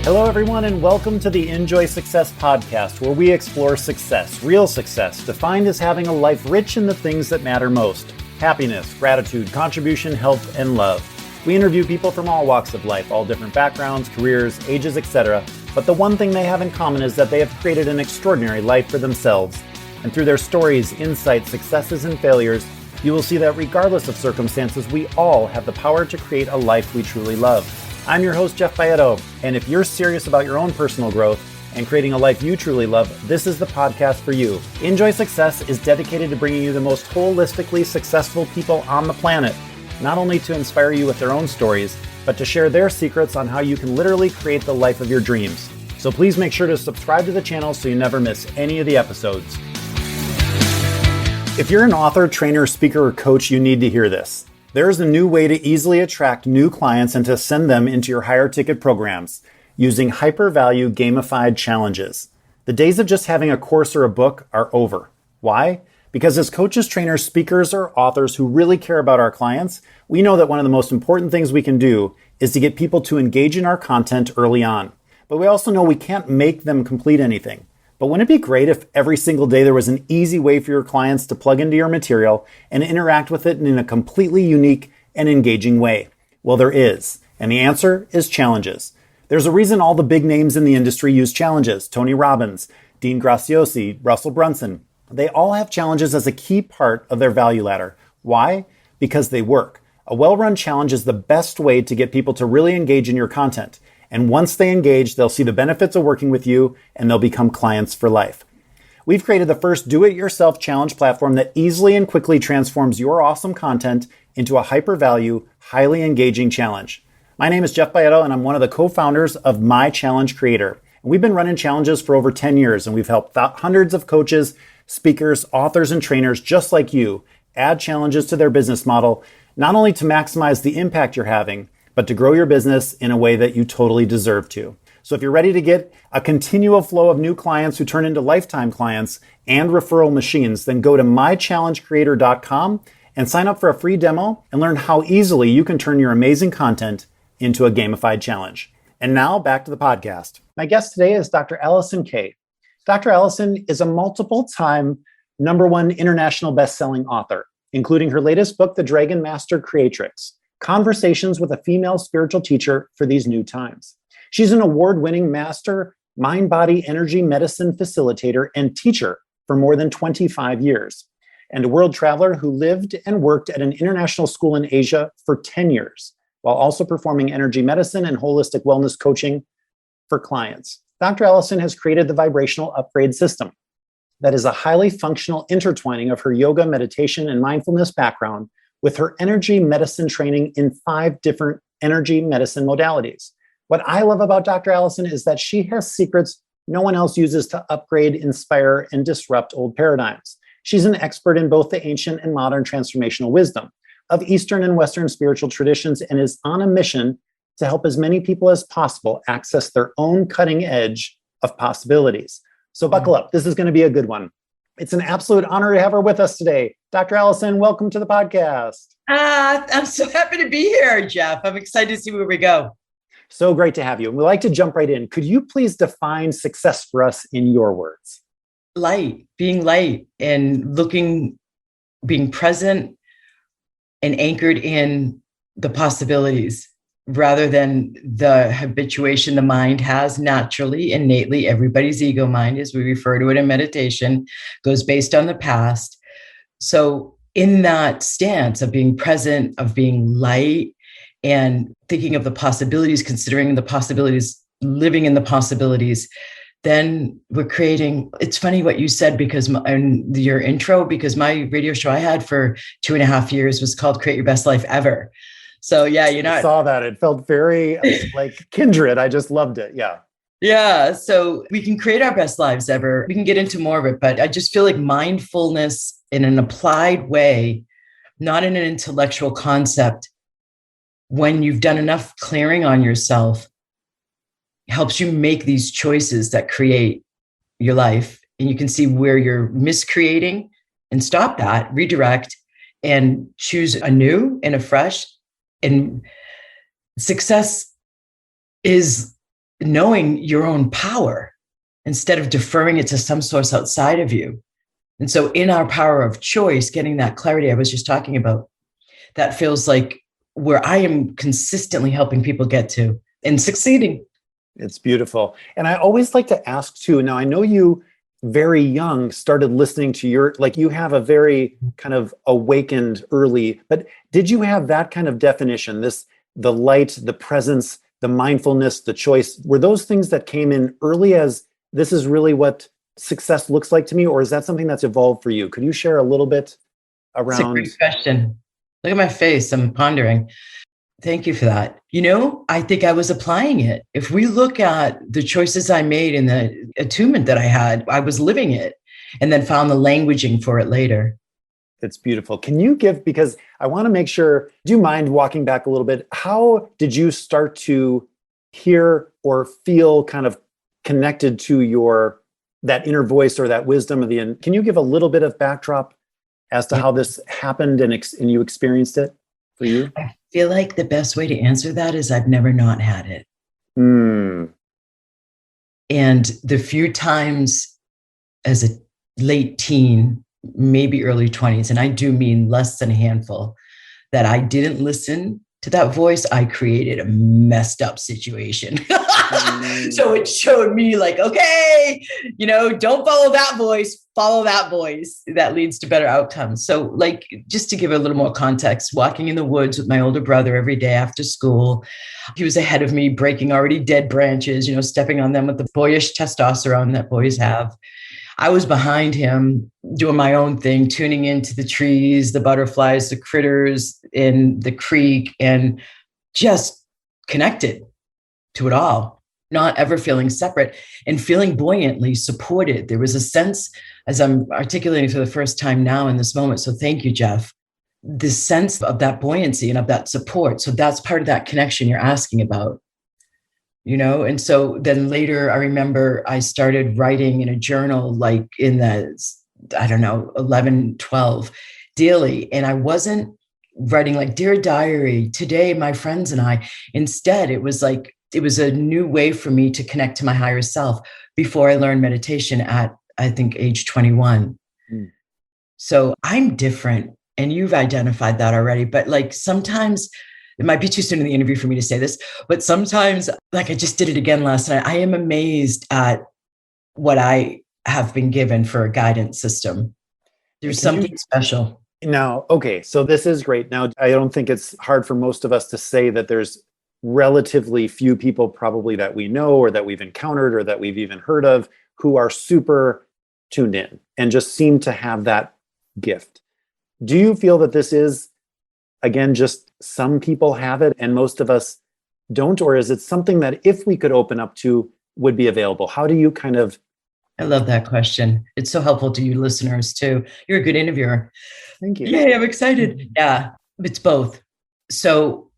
Hello, everyone, and welcome to the InJoy Success Podcast, where we explore success, real success, defined as having a life rich in the things that matter most: happiness, gratitude, contribution, health, and love. We interview people from all walks of life, all different backgrounds, careers, ages, etc. But the one thing they have in common is that they have created an extraordinary life for themselves. And through their stories, insights, successes, and failures, you will see that regardless of circumstances, we all have the power to create a life we truly love. I'm your host, Jeff Baietto, and if you're serious about your own personal growth and creating a life you truly love, this is the podcast for you. InJoy Success is dedicated to bringing you the most holistically successful people on the planet, not only to inspire you with their own stories, but to share their secrets on how you can literally create the life of your dreams. So please make sure to subscribe to the channel so you never miss any of the episodes. If you're an author, trainer, speaker, or coach, you need to hear this. There is a new way to easily attract new clients and to send them into your higher ticket programs using hyper-value gamified challenges. The days of just having a course or a book are over. Why? Because as coaches, trainers, speakers, or authors who really care about our clients, we know that one of the most important things we can do is to get people to engage in our content early on. But we also know we can't make them complete anything. But wouldn't it be great if every single day there was an easy way for your clients to plug into your material and interact with it in a completely unique and engaging way? Well, there is. And the answer is challenges. There's a reason all the big names in the industry use challenges. Tony Robbins, Dean Graziosi, Russell Brunson. They all have challenges as a key part of their value ladder. Why? Because they work. A well-run challenge is the best way to get people to really engage in your content. And once they engage, they'll see the benefits of working with you and they'll become clients for life. We've created the first do-it-yourself challenge platform that easily and quickly transforms your awesome content into a hyper-value, highly engaging challenge. My name is Jeff Baietto, and I'm one of the co-founders of My Challenge Creator. We've been running challenges for over 10 years, and we've helped hundreds of coaches, speakers, authors, and trainers just like you add challenges to their business model, not only to maximize the impact you're having, but to grow your business in a way that you totally deserve to. So if you're ready to get a continual flow of new clients who turn into lifetime clients and referral machines, then go to mychallengecreator.com and sign up for a free demo and learn how easily you can turn your amazing content into a gamified challenge. And now back to the podcast. My guest today is Dr. ALISON Kay. Dr. ALISON is a multiple-time #1 international best-selling author, including her latest book, The Dragon Master Creatrix: Conversations with a Female Spiritual Teacher for These New Times. She's an award-winning master mind-body energy medicine facilitator and teacher for more than 25 years, and a world traveler who lived and worked at an international school in Asia for 10 years, while also performing energy medicine and holistic wellness coaching for clients. Dr. ALISON has created the Vibrational Upgrade System that is a highly functional intertwining of her yoga, meditation, and mindfulness background with her energy medicine training in 5 different energy medicine modalities. What I love about Dr. ALISON is that she has secrets no one else uses to upgrade, inspire, and disrupt old paradigms. She's an expert in both the ancient and modern transformational wisdom of Eastern and Western spiritual traditions and is on a mission to help as many people as possible access their own cutting edge of possibilities. So buckle up. This is going to be a good one. It's an absolute honor to have her with us today. Dr. ALISON, welcome to the podcast. I'm so happy to be here, Jeff. I'm excited to see where we go. So great to have you. And we'd like to jump right in. Could you please define success for us in your words? Being light and being present and anchored in the possibilities rather than the habituation the mind has naturally, innately. Everybody's ego mind, as we refer to it in meditation, goes based on the past. So in that stance of being present, of being light, and thinking of the possibilities, considering the possibilities, living in the possibilities, then we're creating. It's funny what you said, because in your intro, because my radio show I had for 2.5 years was called Create Your Best Life Ever. So yeah, I saw that. It felt very like kindred. I just loved it. Yeah. Yeah. So we can create our best lives ever. We can get into more of it, but I just feel like mindfulness in an applied way, not in an intellectual concept, when you've done enough clearing on yourself, helps you make these choices that create your life. And you can see where you're miscreating and stop that, redirect, and choose anew and afresh. And success is knowing your own power instead of deferring it to some source outside of you. And so in our power of choice, getting that clarity I was just talking about, that feels like where I am consistently helping people get to and succeeding. It's beautiful. And I always like to ask too, now I know you very young started listening to you have a very kind of awakened early, but did you have that kind of definition, the light, the presence, the mindfulness, the choice, were those things that came in early as this is really what success looks like to me? Or is that something that's evolved for you? Could you share a little bit around? It's a great question. Look at my face. I'm pondering. Thank you for that. I think I was applying it. If we look at the choices I made and the attunement that I had, I was living it and then found the languaging for it later. It's beautiful. Can you because I want to make sure, do you mind walking back a little bit? How did you start to hear or feel kind of connected to that inner voice or that wisdom can you give a little bit of backdrop as to how this happened and you experienced it for you? I feel like the best way to answer that is I've never not had it. And the few times as a late teen, maybe early 20s, and I do mean less than a handful, that I didn't listen to that voice, I created a messed up situation. So it showed me like, okay, don't follow that voice, follow that voice. That leads to better outcomes. So like, just to give a little more context, walking in the woods with my older brother every day after school, he was ahead of me, breaking already dead branches, stepping on them with the boyish testosterone that boys have. I was behind him doing my own thing, tuning into the trees, the butterflies, the critters in the creek, and just connected to it all, not ever feeling separate and feeling buoyantly supported. There was a sense, as I'm articulating for the first time now in this moment, so thank you, Jeff, this sense of that buoyancy and of that support. So that's part of that connection you're asking about. And so then later I remember I started writing in a journal, like in the, 11, 12 daily. And I wasn't writing like, dear diary, today, my friends and I. Instead, it was a new way for me to connect to my higher self before I learned meditation at, I think, age 21. So I'm different. And you've identified that already. But like sometimes, it might be too soon in the interview for me to say this, but sometimes, like I just did it again last night, I am amazed at what I have been given for a guidance system. There's something special. Now, okay, so this is great. Now, I don't think it's hard for most of us to say that there's relatively few people probably that we know or that we've encountered or that we've even heard of who are super tuned in and just seem to have that gift. Do you feel that this is, again, just some people have it and most of us don't? Or is it something that if we could open up to would be available? How do you kind of... I love that question. It's so helpful to you listeners too. You're a good interviewer. Thank you. Yay, I'm excited. Yeah, it's both. So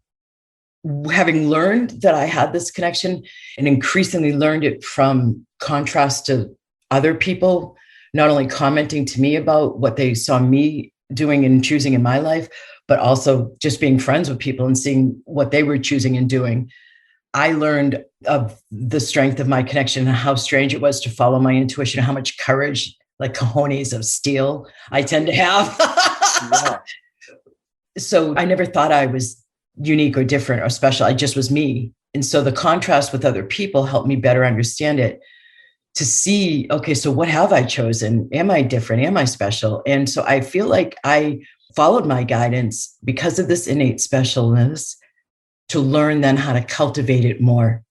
having learned that I had this connection and increasingly learned it from contrast to other people, not only commenting to me about what they saw me doing and choosing in my life, but also just being friends with people and seeing what they were choosing and doing. I learned of the strength of my connection and how strange it was to follow my intuition, how much courage, like cojones of steel, I tend to have. Yeah. So I never thought I was unique or different or special. I just was me. And so the contrast with other people helped me better understand it, to see, okay, so what have I chosen? Am I different? Am I special? And so I feel like I followed my guidance because of this innate specialness to learn then how to cultivate it more.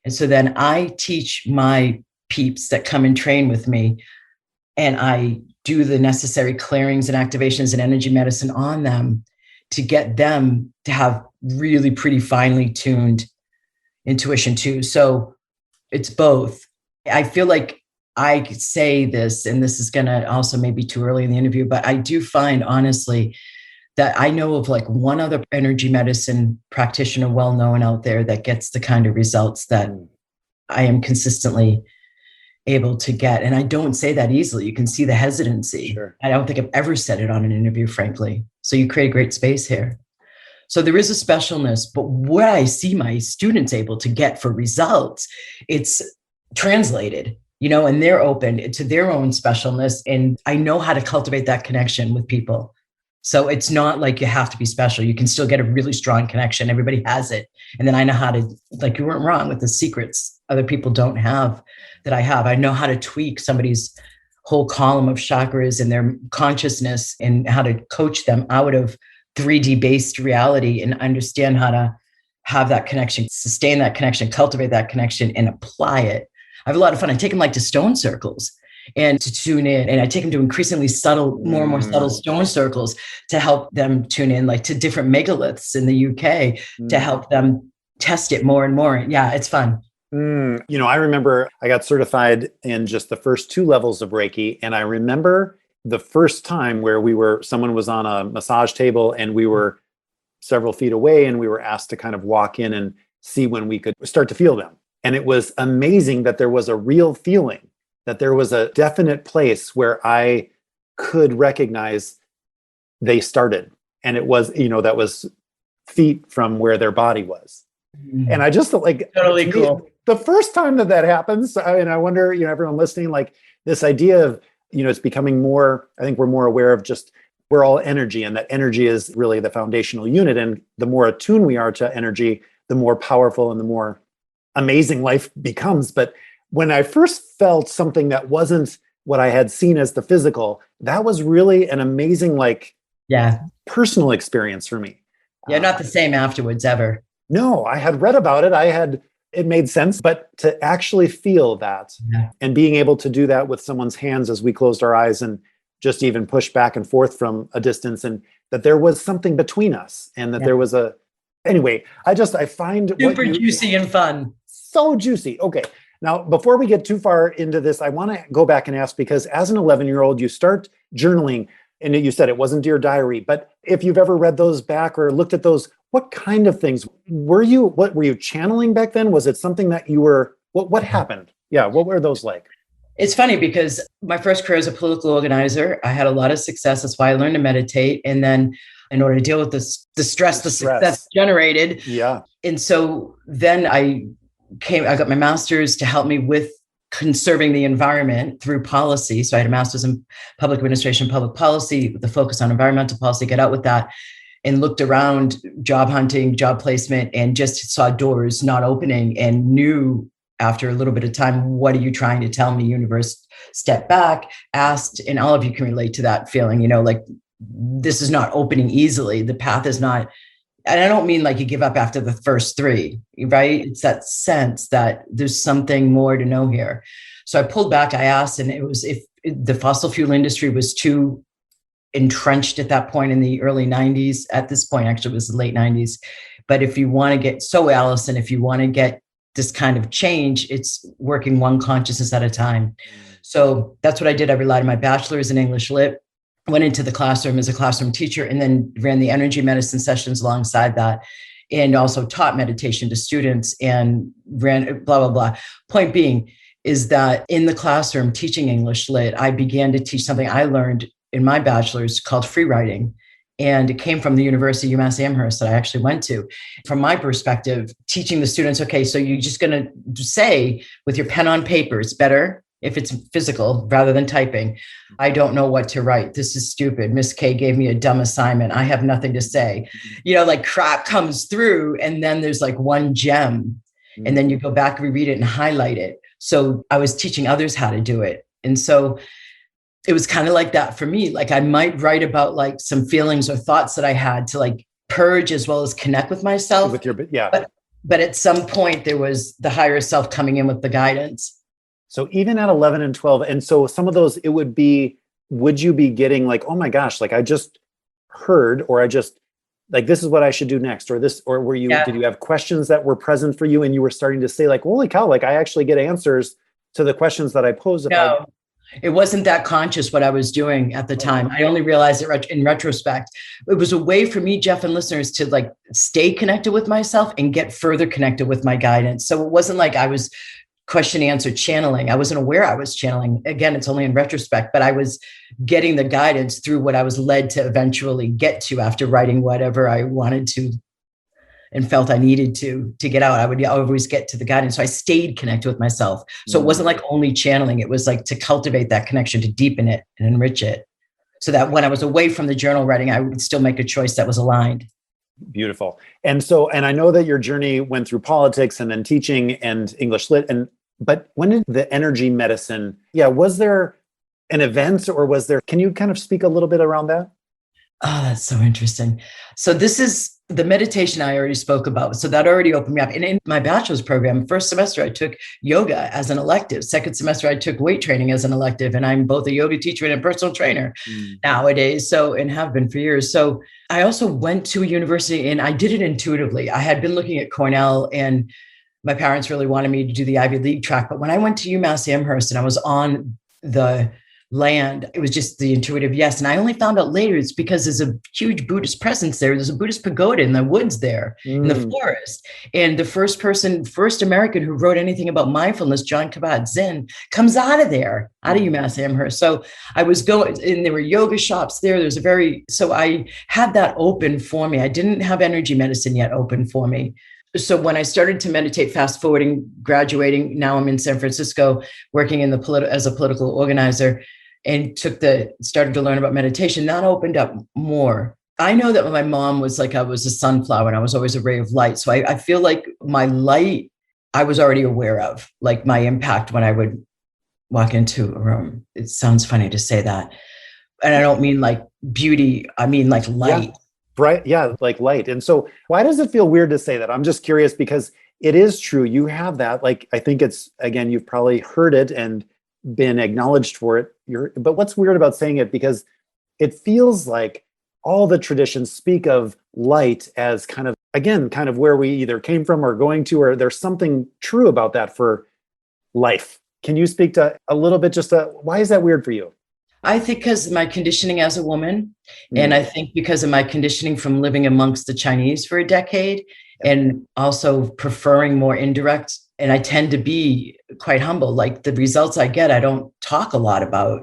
And so then I teach my peeps that come and train with me, and I do the necessary clearings and activations and energy medicine on them to get them to have really pretty finely tuned intuition too. So it's both. I feel like I could say this, and this is going to also maybe too early in the interview, but I do find honestly that I know of like one other energy medicine practitioner well-known out there that gets the kind of results that I am consistently able to get. And I don't say that easily. You can see the hesitancy. Sure. I don't think I've ever said it on an interview, frankly. So you create a great space here. So there is a specialness, but what I see my students able to get for results, it's translated, and they're open to their own specialness. And I know how to cultivate that connection with people. So it's not like you have to be special. You can still get a really strong connection. Everybody has it. And then I know how to, like you weren't wrong with the secrets other people don't have that I have. I know how to tweak somebody's whole column of chakras and their consciousness and how to coach them out of 3D based reality and understand how to have that connection, sustain that connection, cultivate that connection and apply it. I have a lot of fun. I take them like to stone circles and to tune in. And I take them to increasingly subtle, more and more subtle stone circles to help them tune in, like to different megaliths in the UK to help them test it more and more. Yeah, it's fun. I remember I got certified in just the first 2 levels of Reiki. And I remember the first time where someone was on a massage table and we were several feet away and we were asked to kind of walk in and see when we could start to feel them. And it was amazing that there was a real feeling, that there was a definite place where I could recognize they started. And it was, that was feet from where their body was. And I just felt like totally cool. The first time that happens, and I wonder, everyone listening, like this idea of, it's becoming more, I think we're more aware of just, we're all energy and that energy is really the foundational unit. And the more attuned we are to energy, the more powerful and the more amazing life becomes. But when I first felt something that wasn't what I had seen as the physical, that was really an amazing, personal experience for me. Yeah, not the same afterwards ever. No, I had read about it. It made sense, but to actually feel that and being able to do that with someone's hands as we closed our eyes and just even push back and forth from a distance, and that there was something between us and that there was anyway, I find super juicy and fun. So juicy. Okay. Now, before we get too far into this, I want to go back and ask, because as an 11-year-old, you start journaling, and you said it wasn't Dear Diary, but if you've ever read those back or looked at those, what kind of things were you channeling back then? Was it something that you were, what happened? Yeah. What were those like? It's funny because my first career as a political organizer, I had a lot of success. That's why I learned to meditate. And then in order to deal with the stress the success generated. Yeah. And so then I got my master's to help me with conserving the environment through policy. So I had a master's in public administration, public policy, with the focus on environmental policy, get out with that, and looked around job hunting, job placement, and just saw doors not opening and knew after a little bit of time, what are you trying to tell me? Universe, step back, asked, and all of you can relate to that feeling, like this is not opening easily. The path is not, and I don't mean like you give up after the first 3, right? It's that sense that there's something more to know here. So I pulled back, I asked, and it was if the fossil fuel industry was too entrenched at that point in the early 90s. At this point, actually, it was the late 90s. But if you want to get, Alison, if you want to get this kind of change, it's working one consciousness at a time. So that's what I did. I relied on my bachelor's in English Lit, went into the classroom as a classroom teacher, and then ran the energy medicine sessions alongside that, and also taught meditation to students and ran blah, blah, blah. Point being is that in the classroom teaching English Lit, I began to teach something I learned in my bachelor's called free writing. And it came from the University of UMass Amherst that I actually went to. From my perspective, teaching the students, okay, so you're just going to say with your pen on paper, it's better if it's physical rather than typing. I don't know what to write. This is stupid. Miss K gave me a dumb assignment. I have nothing to say. Like crap comes through, and then there's like one gem. And then you go back, reread it and highlight it. So I was teaching others how to do it. And so it was kind of like that for me. Like I might write about like some feelings or thoughts that I had to like purge as well as connect with myself. But at some point there was the higher self coming in with the guidance. So even at 11 and 12, and so some of those, would you be getting like, oh my gosh, like I just heard, or I just like, this is what I should do next, or this, or did you have questions that were present for you and you were starting to say like, holy cow, like I actually get answers to the questions that I pose? It wasn't that conscious what I was doing at the time. I only realized it in retrospect. It was a way for me, Jeff and listeners, to like stay connected with myself and get further connected with my guidance. So it wasn't like I was question answer channeling. I wasn't aware I was channeling. Again, it's only in retrospect, but I was getting the guidance through what I was led to eventually get to after writing whatever I wanted to and felt I needed to get out. I would always get to the guidance. So I stayed connected with myself. So it wasn't like only channeling. It was like to cultivate that connection, to deepen it and enrich it, so that when I was away from the journal writing, I would still make a choice that was aligned. Beautiful. And I know that your journey went through politics and then teaching and English lit. But when did the energy medicine, was there an event or can you kind of speak a little bit around that? Oh, that's so interesting. So this is the meditation I already spoke about. So that already opened me up. And in my bachelor's program, first semester, I took yoga as an elective. Second semester, I took weight training as an elective. And I'm both a yoga teacher and a personal trainer nowadays. So, and have been for years. So I also went to a university and I did it intuitively. I had been looking at Cornell and my parents really wanted me to do the Ivy League track. But when I went to UMass Amherst and I was on the land, it was just the intuitive yes. And I only found out later it's because there's a huge Buddhist presence there. There's a Buddhist pagoda in the woods there, in the forest. And the first American who wrote anything about mindfulness, John Kabat-Zinn, comes out of there, out of UMass Amherst. So I was going, and there were yoga shops there. So I had that open for me. I didn't have energy medicine yet open for me. So when I started to meditate, fast forwarding, graduating, now I'm in San Francisco working in as a political organizer, and started to learn about meditation. That opened up more. I know that my mom was like, I was a sunflower and I was always a ray of light. So I feel like my light, I was already aware of, like my impact when I would walk into a room. It sounds funny to say that. And I don't mean like beauty. I mean like light. Yeah. Bright. Yeah. Like light. And so why does it feel weird to say that? I'm just curious because it is true. You have that, like, I think it's, again, you've probably heard it and been acknowledged for it. But what's weird about saying it, because it feels like all the traditions speak of light as kind of where we either came from or going to, or there's something true about that for life. Can you speak to a little bit, why is that weird for you? I think because of my conditioning as a woman, and I think because of my conditioning from living amongst the Chinese for a decade, and also preferring more indirect. And I tend to be quite humble. Like the results I get, I don't talk a lot about.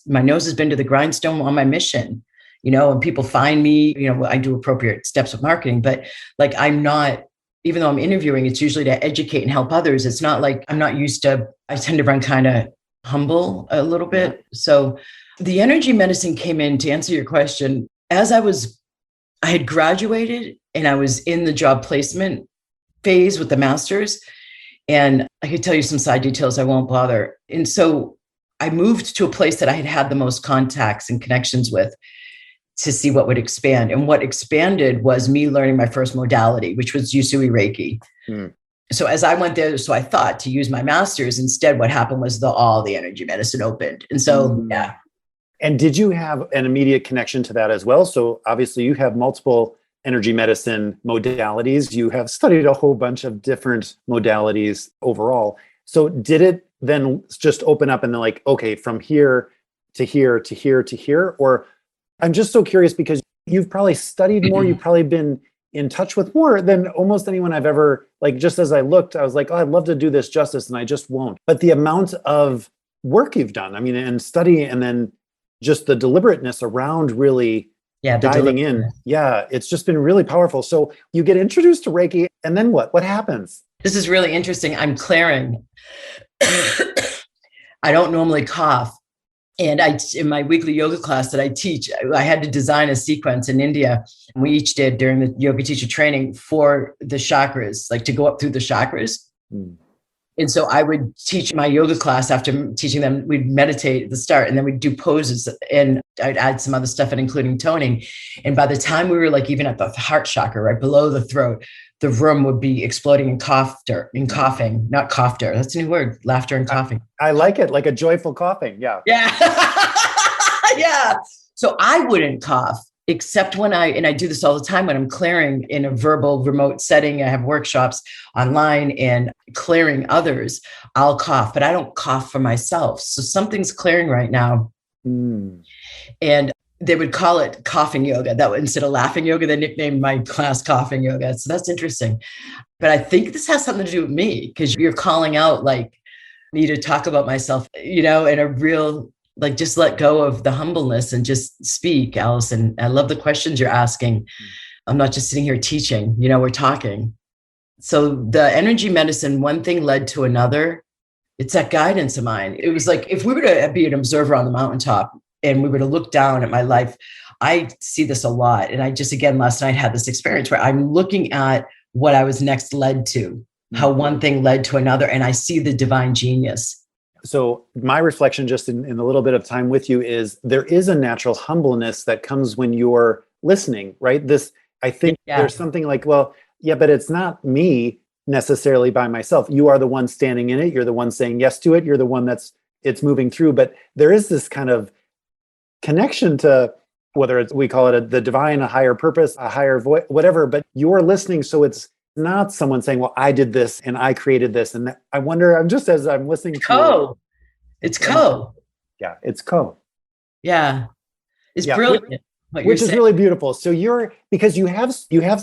My nose has been to the grindstone on my mission, and people find me, I do appropriate steps of marketing, but like I'm not, even though I'm interviewing, it's usually to educate and help others. It's not like I tend to run kind of humble a little bit. So the energy medicine came in, to answer your question, as I had graduated and I was in the job placement phase with the master's, and I could tell you some side details, I won't bother. And so I moved to a place that I had the most contacts and connections with to see what would expand. And what expanded was me learning my first modality, which was Usui Reiki. So as I went there, so I thought to use my master's, instead what happened was all the energy medicine opened. And so, yeah. And did you have an immediate connection to that as well? So obviously you have multiple energy medicine modalities. You have studied a whole bunch of different modalities overall. So did it then just open up and then like, okay, from here to here to here to here? Or I'm just so curious because you've probably studied more, you've probably been in touch with more than almost anyone I've ever, like, just as I looked, I was like, oh, I'd love to do this justice and I just won't. But the amount of work you've done, I mean, and study, and then just the deliberateness around really diving in. Yeah, it's just been really powerful. So you get introduced to Reiki, and then what? What happens? This is really interesting. I'm clearing. I don't normally cough. And in my weekly yoga class that I teach, I had to design a sequence in India. We each did during the yoga teacher training for the chakras, like to go up through the chakras. And so I would teach my yoga class. After teaching them, we'd meditate at the start, and then we'd do poses, and I'd add some other stuff, and including toning. And by the time we were like even at the heart chakra, right below the throat, the room would be exploding in coughing, not coughter. That's a new word, laughter and coughing. I like it, like a joyful coughing. Yeah. Yeah. Yeah. So I wouldn't cough, except when I do this all the time when I'm clearing in a verbal remote setting. I have workshops online and clearing others, I'll cough, but I don't cough for myself. So something's clearing right now. And they would call it coughing yoga. Instead of laughing yoga, they nicknamed my class coughing yoga. So that's interesting. But I think this has something to do with me, because you're calling out like me to talk about myself, in a real, like, just let go of the humbleness and just speak, Allison. I love the questions you're asking. I'm not just sitting here teaching, we're talking. So the energy medicine, one thing led to another. It's that guidance of mine. It was like, if we were to be an observer on the mountaintop and we were to look down at my life, I see this a lot. And I just, again, last night had this experience where I'm looking at what I was next led to, how one thing led to another. And I see the divine genius. So my reflection just in a little bit of time with you is there is a natural humbleness that comes when you're listening, right? I think there's something like, well, yeah, but it's not me necessarily by myself. You are the one standing in it. You're the one saying yes to it. You're the one it's moving through. But there is this kind of connection to whether we call it the divine, a higher purpose, a higher voice, whatever, but you're listening. So it's not someone saying, well, I did this and I created this. And I wonder, as I'm listening to it's co. Yeah, it's co. Yeah. It's brilliant. Which is really beautiful. So because you have,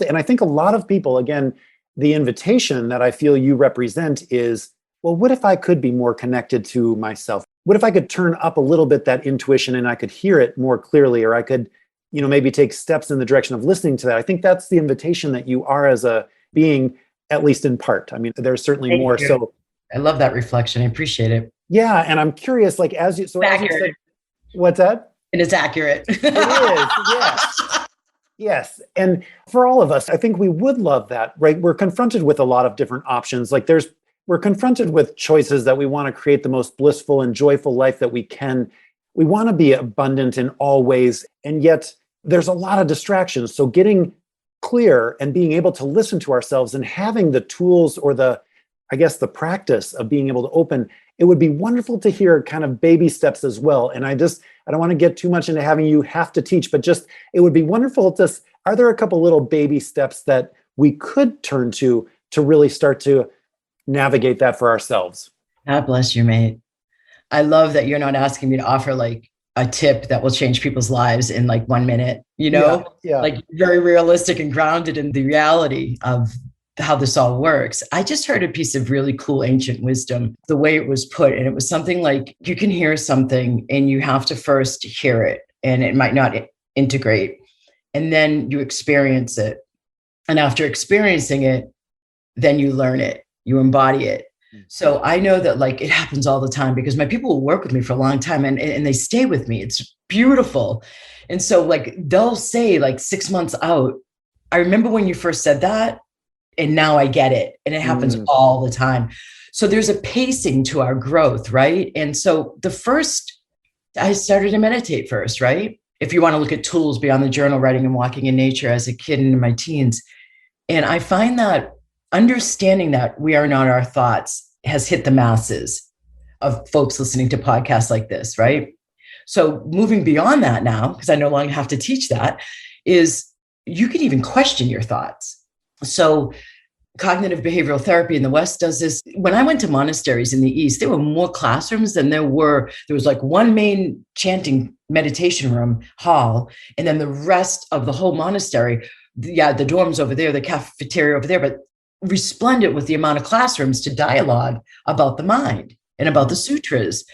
and I think a lot of people, again, the invitation that I feel you represent is, well, what if I could be more connected to myself? What if I could turn up a little bit that intuition and I could hear it more clearly, or I could, maybe take steps in the direction of listening to that? I think that's the invitation that you are as a being, at least in part. I mean, there's certainly more. So I love that reflection. I appreciate it. Yeah. And I'm curious, like, as you said, what's that? And it's accurate. It is. Yes. Yes. And for all of us, I think we would love that, right? We're confronted with a lot of different options. Like we're confronted with choices that we want to create the most blissful and joyful life that we can. We want to be abundant in all ways. And yet there's a lot of distractions. So getting clear and being able to listen to ourselves and having the tools or the practice of being able to open, it would be wonderful to hear kind of baby steps as well. And I don't want to get too much into having you have to teach, but just, it would be wonderful are there a couple little baby steps that we could turn to really start to navigate that for ourselves? God bless you, mate. I love that you're not asking me to offer like a tip that will change people's lives in like 1 minute, Yeah. Like very realistic and grounded in the reality of how this all works. I just heard a piece of really cool ancient wisdom, the way it was put. And it was something like, you can hear something and you have to first hear it and it might not integrate. And then you experience it. And after experiencing it, then you learn it, you embody it. So I know that like it happens all the time because my people will work with me for a long time and they stay with me. It's beautiful. And so like they'll say like 6 months out, I remember when you first said that, and now I get it. And it happens all the time. So there's a pacing to our growth, right? And so I started to meditate first, right? If you want to look at tools beyond the journal writing and walking in nature as a kid and in my teens. And I find that understanding that we are not our thoughts has hit the masses of folks listening to podcasts like this, right? So moving beyond that now, because I no longer have to teach that, is you can even question your thoughts. So cognitive behavioral therapy in the West does this. When I went to monasteries in the East, there were more classrooms than there was like one main chanting meditation room hall. And then the rest of the whole monastery, the dorms over there, the cafeteria over there, but resplendent with the amount of classrooms to dialogue about the mind and about the sutras,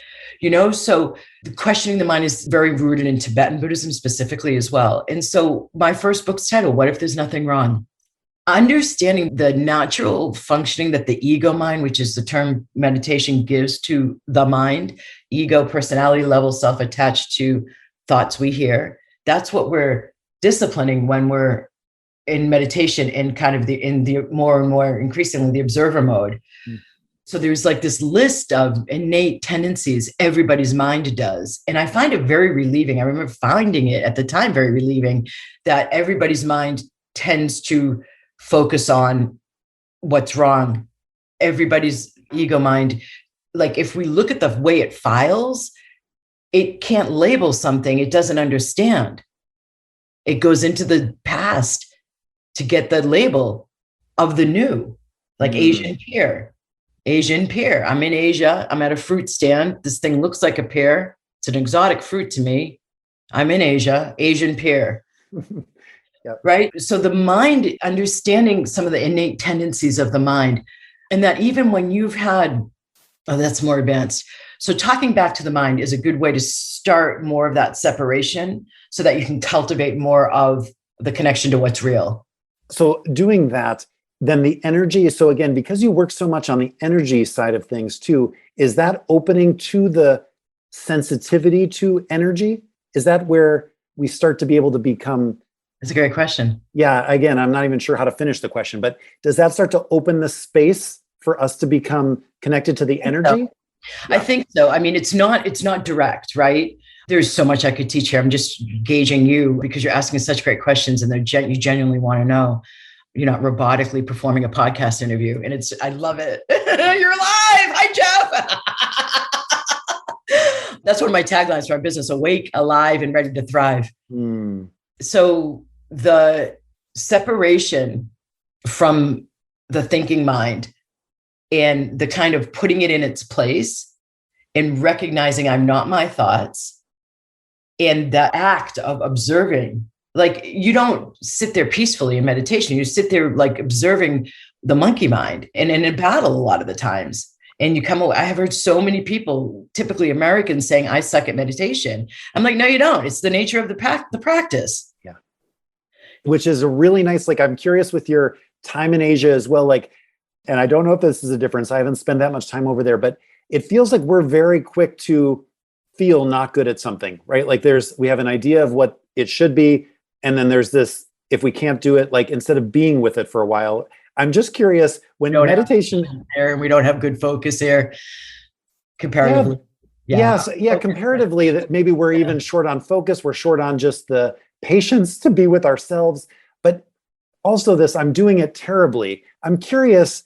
so the questioning the mind is very rooted in Tibetan Buddhism specifically as well. And so my first book's title, What If There's Nothing Wrong? Understanding the natural functioning that the ego mind, which is the term meditation gives to the mind, ego, personality level, self-attached to thoughts we hear. That's what we're disciplining when we're in meditation and kind of in the more and more increasingly the observer mode. So there's like this list of innate tendencies everybody's mind does. And I find it very relieving. I remember finding it at the time very relieving that everybody's mind tends to focus on what's wrong. Everybody's ego mind, like if we look at the way it files, it can't label something it doesn't understand. It goes into the past to get the label of the new, like Asian pear. I'm in Asia. I'm at a fruit stand. This thing looks like a pear. It's an exotic fruit to me. I'm in Asia, Asian pear. Yep. Right. So the mind, understanding some of the innate tendencies of the mind, and that even when you've had Oh, that's more advanced. So talking back to the mind is a good way to start more of that separation so that you can cultivate more of the connection to what's real. So doing that, then the energy. So again, because you work so much on the energy side of things too, is that opening to the sensitivity to energy? Is that where we start to be able to become? That's a great question. Yeah, again, I'm not even sure how to finish the question, but does that start to open the space for us to become connected to the energy? I think so. I mean, it's not direct, right? There's so much I could teach here. I'm just gauging you because you're asking such great questions and you genuinely want to know. You're not robotically performing a podcast interview. And I love it. You're alive. Hi, Jeff. That's one of my taglines for our business: awake, alive, and ready to thrive. So the separation from the thinking mind and the kind of putting it in its place and recognizing I'm not my thoughts, and the act of observing. Like, you don't sit there peacefully in meditation. You sit there like observing the monkey mind and in battle a lot of the times. And you come away. I have heard so many people, typically Americans, saying, I suck at meditation. I'm like, no, you don't. It's the nature of the practice. Yeah. Which is a really nice, like, I'm curious with your time in Asia as well. Like, and I don't know if this is a difference. I haven't spent that much time over there, but it feels like we're very quick to feel not good at something, right? Like we have an idea of what it should be. And then there's this, if we can't do it, like instead of being with it for a while, I'm just curious when meditation there, and we don't have good focus there comparatively. Comparatively, that maybe we're even short on focus. We're short on just the patience to be with ourselves. But also this, I'm doing it terribly. I'm curious,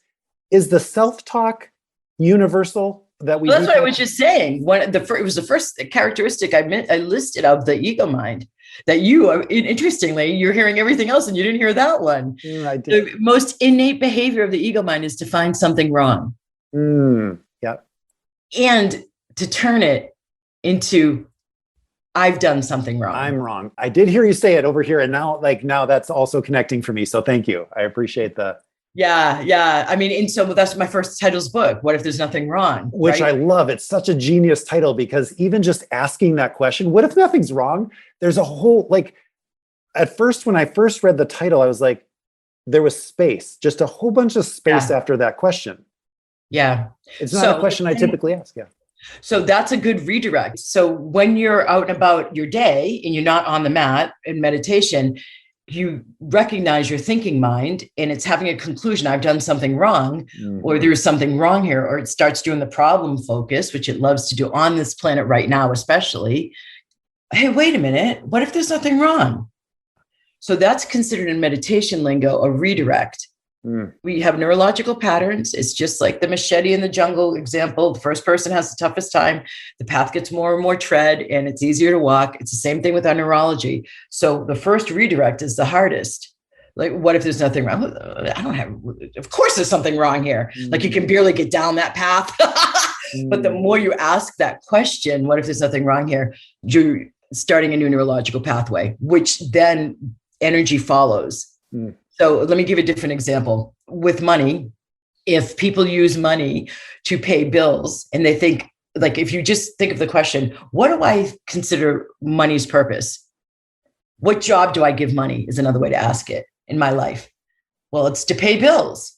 is the self-talk universal that we? Well, that's what I was just saying. It was the first characteristic I listed of the ego mind. That interestingly, you're hearing everything else and you didn't hear that one. I did. The most innate behavior of the ego mind is to find something wrong. Yeah. And to turn it into, I've done something wrong. I'm wrong. I did hear you say it over here. And now that's also connecting for me. So thank you. I appreciate the. Yeah. I mean, and so that's my first title's book. What if there's nothing wrong? Which right? I love. It's such a genius title because even just asking that question, what if nothing's wrong? There's a whole, like, at first, when I first read the title, I was like, there was space, just a whole bunch of space after that question. Yeah. It's not a question I typically ask. Yeah. So that's a good redirect. So when you're out and about your day and you're not on the mat in meditation, you recognize your thinking mind and it's having a conclusion. I've done something wrong, or there's something wrong here, or it starts doing the problem focus, which it loves to do on this planet right now, especially. Hey, wait a minute. What if there's nothing wrong? So that's considered in meditation lingo a redirect. We have neurological patterns. It's just like the machete in the jungle example. The first person has the toughest time. The path gets more and more tread and it's easier to walk. It's the same thing with our neurology. So the first redirect is the hardest. Like, what if there's nothing wrong? Of course there's something wrong here. Like, you can barely get down that path. But the more you ask that question, what if there's nothing wrong here? You're starting a new neurological pathway, which then energy follows. So let me give a different example. With money, if people use money to pay bills and they think, like, if you just think of the question, what do I consider money's purpose? What job do I give money is another way to ask it in my life. Well, it's to pay bills.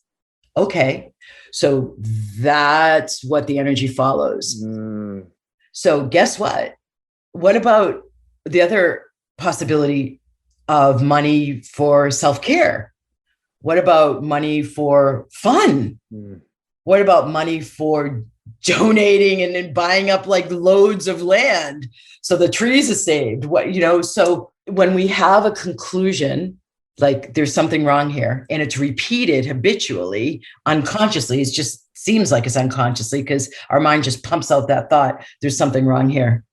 Okay. So that's what the energy follows. So guess what? What about the other possibility of money for self-care? What about money for fun? What about money for donating and then buying up like loads of land so the trees are saved? So when we have a conclusion, like there's something wrong here, and it's repeated habitually, unconsciously, it just seems like it's unconsciously because our mind just pumps out that thought, there's something wrong here.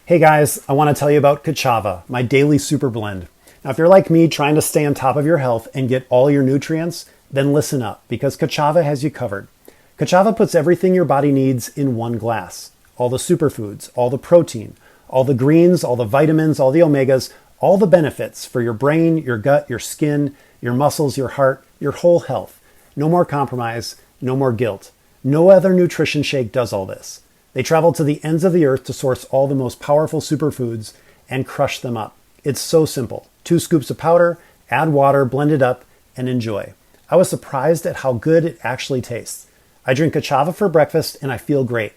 Hey guys, I want to tell you about Kachava, my daily super blend. Now, if you're like me trying to stay on top of your health and get all your nutrients, then listen up because Kachava has you covered. Kachava puts everything your body needs in one glass. All the superfoods, all the protein, all the greens, all the vitamins, all the omegas, all the benefits for your brain, your gut, your skin, your muscles, your heart, your whole health. No more compromise, no more guilt. No other nutrition shake does all this. They travel to the ends of the earth to source all the most powerful superfoods and crush them up. It's so simple. 2 scoops of powder, add water, blend it up, and enjoy. I was surprised at how good it actually tastes. I drink Kachava for breakfast and I feel great.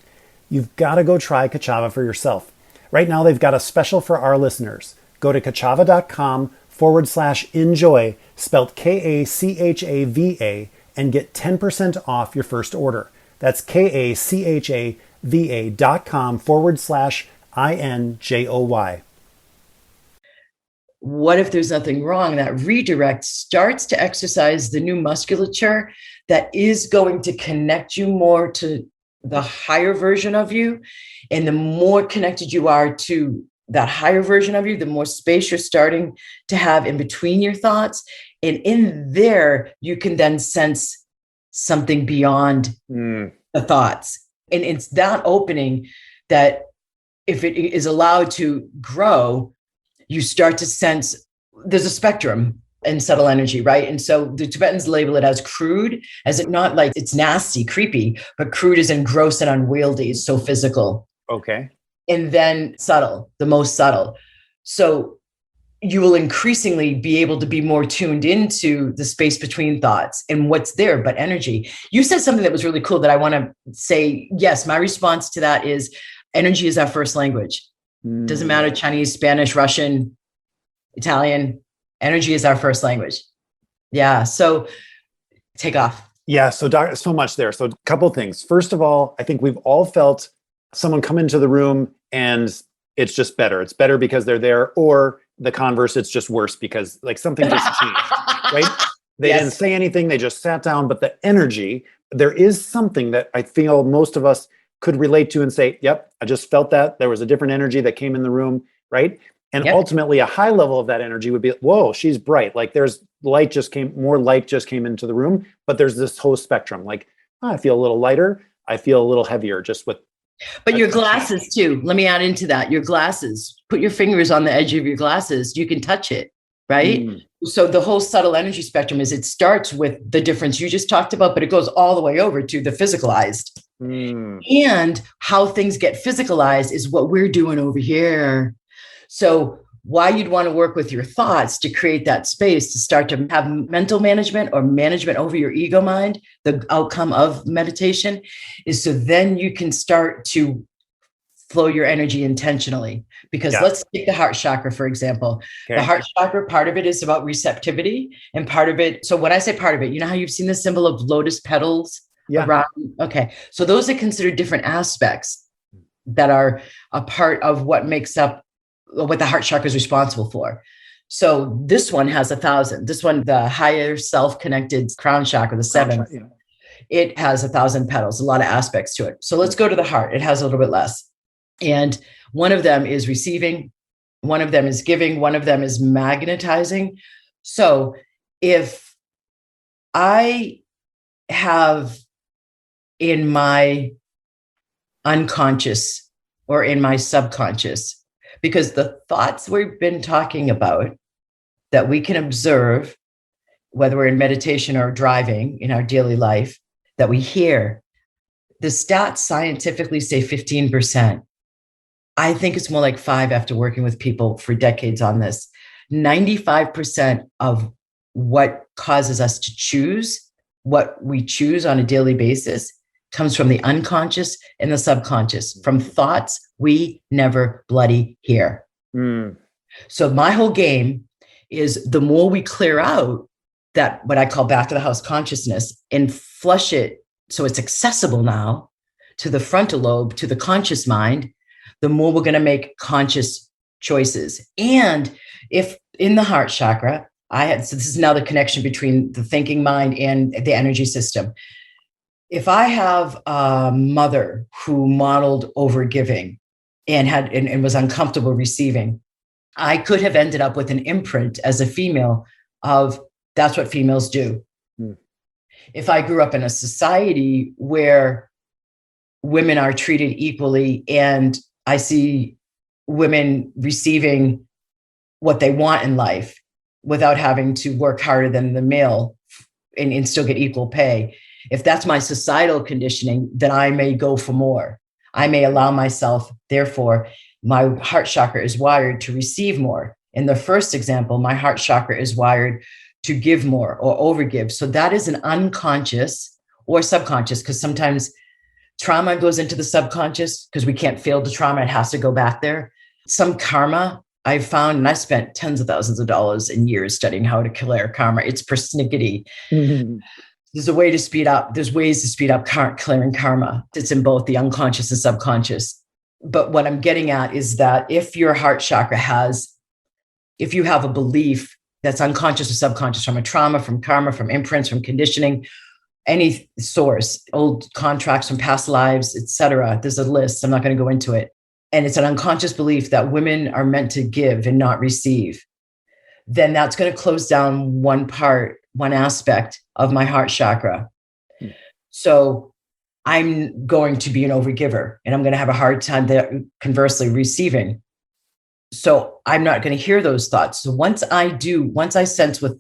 You've got to go try Kachava for yourself. Right now, they've got a special for our listeners. Go to kachava.com/enjoy, spelled Kachava, and get 10% off your first order. That's kachava.com/INJOY. What if there's nothing wrong? That redirect starts to exercise the new musculature that is going to connect you more to the higher version of you. And the more connected you are to that higher version of you, the more space you're starting to have in between your thoughts. And in there, you can then sense something beyond the thoughts. And it's that opening that if it is allowed to grow, you start to sense there's a spectrum in subtle energy, right? And so the Tibetans label it as crude, as it not like it's nasty, creepy, but crude is in gross and unwieldy. It's so physical. Okay. And then subtle, the most subtle. So you will increasingly be able to be more tuned into the space between thoughts and what's there, but energy. You said something that was really cool that I want to say, yes, my response to that is energy is our first language. Doesn't matter, Chinese, Spanish, Russian, Italian, energy is our first language. Yeah. So take off. Yeah. So much there. So a couple things. First of all, I think we've all felt someone come into the room and it's just better. It's better because they're there, or the converse, it's just worse because like something just changed, right? They didn't say anything. They just sat down, but the energy, there is something that I feel most of us could relate to and say, yep, I just felt that. There was a different energy that came in the room, right? And ultimately a high level of that energy would be, whoa, she's bright. Like there's more light just came into the room, but there's this whole spectrum. Like, oh, I feel a little lighter. I feel a little heavier just with. But your glasses too. Let me add into that. Your glasses, put your fingers on the edge of your glasses. You can touch it, right? So the whole subtle energy spectrum it starts with the difference you just talked about, but it goes all the way over to the physicalized. And how things get physicalized is what we're doing over here. So why you'd want to work with your thoughts to create that space to start to have mental management or management over your ego mind, the outcome of meditation is so then you can start to flow your energy intentionally. Because let's take the heart chakra, for example. Okay. The heart chakra, part of it is about receptivity and part of it. So when I say part of it, you know how you've seen the symbol of lotus petals around? Okay. So those are considered different aspects that are a part of what makes up what the heart chakra is responsible for. So this one has 1,000. This one, the higher self-connected crown chakra, the seventh, it has 1,000 petals, a lot of aspects to it. So let's go to the heart. It has a little bit less. And one of them is receiving, one of them is giving, one of them is magnetizing. So if I have in my unconscious or in my subconscious, because the thoughts we've been talking about that we can observe, whether we're in meditation or driving in our daily life, that we hear, the stats scientifically say 15%. I think it's more like 5 after working with people for decades on this. 95% of what causes us to choose what we choose on a daily basis comes from the unconscious and the subconscious, from thoughts we never bloody hear. So my whole game is the more we clear out that, what I call back to the house consciousness, and flush it so it's accessible now to the frontal lobe, to the conscious mind, the more we're going to make conscious choices. And if in the heart chakra, so this is now the connection between the thinking mind and the energy system. If I have a mother who modeled overgiving and was uncomfortable receiving, I could have ended up with an imprint as a female of that's what females do. If I grew up in a society where women are treated equally and I see women receiving what they want in life without having to work harder than the male and still get equal pay, If that's my societal conditioning, then I may go for more. I may allow myself, therefore, my heart chakra is wired to receive more. In the first example, my heart chakra is wired to give more or overgive. So that is an unconscious or subconscious, because sometimes trauma goes into the subconscious because we can't feel the trauma. It has to go back there. Some karma I've found, and I spent tens of thousands of dollars in years studying how to clear karma. It's persnickety. Mm-hmm. There's ways to speed up clearing karma. It's in both the unconscious and subconscious. But what I'm getting at is that if your heart chakra if you have a belief that's unconscious or subconscious from a trauma, from karma, from imprints, from conditioning, any source, old contracts from past lives, etc. There's a list. I'm not going to go into it. And it's an unconscious belief that women are meant to give and not receive. Then that's going to close down one aspect of my heart chakra. So I'm going to be an overgiver, and I'm going to have a hard time conversely receiving. So I'm not going to hear those thoughts. So once I sense, with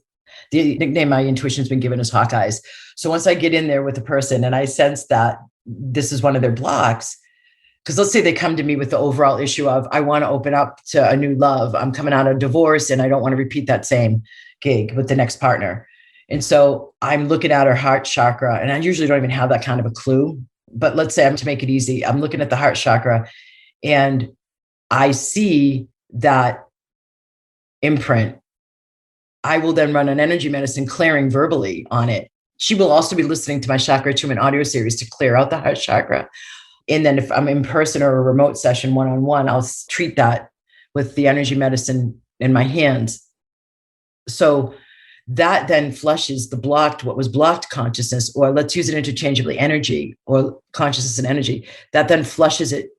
the nickname my intuition's been given as Hawkeyes. So once I get in there with a person and I sense that this is one of their blocks, because let's say they come to me with the overall issue of, I want to open up to a new love. I'm coming out of divorce and I don't want to repeat that same gig with the next partner. And so I'm looking at her heart chakra, and I usually don't even have that kind of a clue. But let's say, to make it easy, I'm looking at the heart chakra and I see that imprint. I will then run an energy medicine clearing verbally on it. She will also be listening to my chakra attunement audio series to clear out the heart chakra. And then if I'm in person or a remote session one-on-one, I'll treat that with the energy medicine in my hands. So that then flushes what was blocked consciousness, or let's use it interchangeably, energy or consciousness and energy. That then flushes it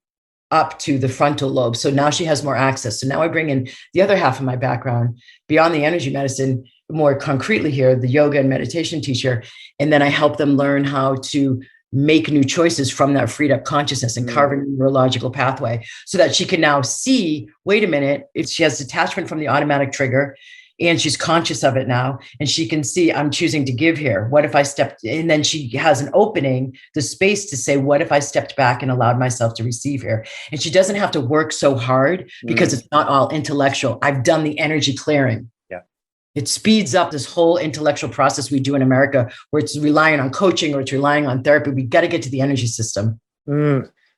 up to the frontal lobe. So now she has more access. So now I bring in the other half of my background beyond the energy medicine, more concretely here, the yoga and meditation teacher. And then I help them learn how to make new choices from that freed up consciousness and carve a neurological pathway, so that she can now see, wait a minute, if she has detachment from the automatic trigger and she's conscious of it now, and she can see, I'm choosing to give here. What if I stepped, and then she has an opening, the space to say, what if I stepped back and allowed myself to receive here? And she doesn't have to work so hard because it's not all intellectual. I've done the energy clearing. Yeah. It speeds up this whole intellectual process we do in America, where it's relying on coaching or it's relying on therapy. We got to get to the energy system.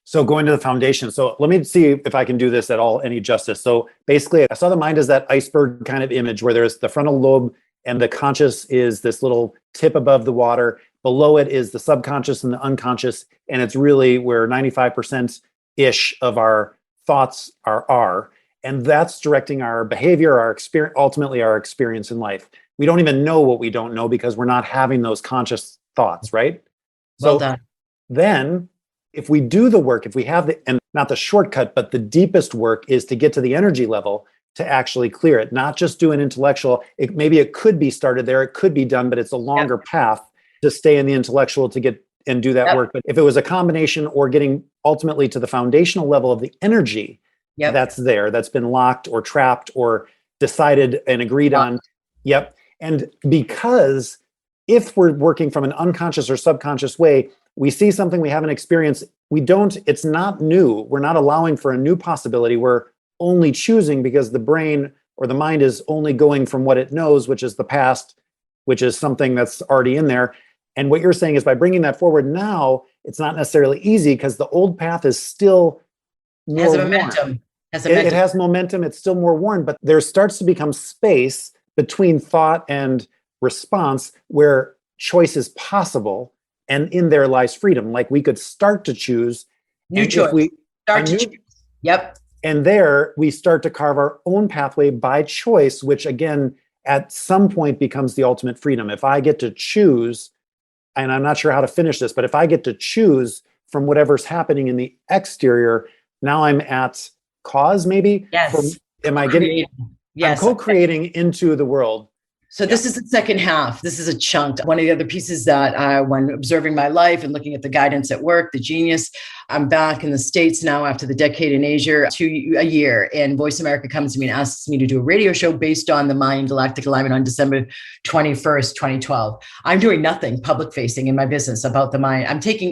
So going to the foundation. So let me see if I can do this at all any justice. So basically, I saw the mind as that iceberg kind of image where there's the frontal lobe and the conscious is this little tip above the water. Below it is the subconscious and the unconscious. And it's really where 95%-ish of our thoughts are. And that's directing our behavior, our experience, ultimately our experience in life. We don't even know what we don't know because we're not having those conscious thoughts, right? Well done. Then if we do the work, if we have and not the shortcut, but the deepest work is to get to the energy level to actually clear it, not just do an intellectual. Maybe it could be started there, it could be done, but it's a longer path to stay in the intellectual to get and do that work. But if it was a combination or getting ultimately to the foundational level of the energy that's there, that's been locked or trapped or decided and agreed on. And because if we're working from an unconscious or subconscious way, we see something we haven't experienced. It's not new. We're not allowing for a new possibility. We're only choosing because the brain or the mind is only going from what it knows, which is the past, which is something that's already in there. And what you're saying is by bringing that forward now, it's not necessarily easy because the old path is still more has a momentum. It has momentum. It's still more worn, but there starts to become space between thought and response where choice is possible. And in there lies freedom. Like we could start to choose. New choice. Choose. Yep. And there we start to carve our own pathway by choice, which again, at some point becomes the ultimate freedom. If I get to choose, and I'm not sure how to finish this, but if I get to choose from whatever's happening in the exterior, now I'm at cause maybe? Yes. I'm co-creating into the world. So this is the second half. This is a chunk. One of the other pieces that when observing my life and looking at the guidance at work, the genius, I'm back in the States now after the decade in Asia to a year. And Voice America comes to me and asks me to do a radio show based on the Mayan galactic alignment on December 21st, 2012. I'm doing nothing public facing in my business about the Mayan.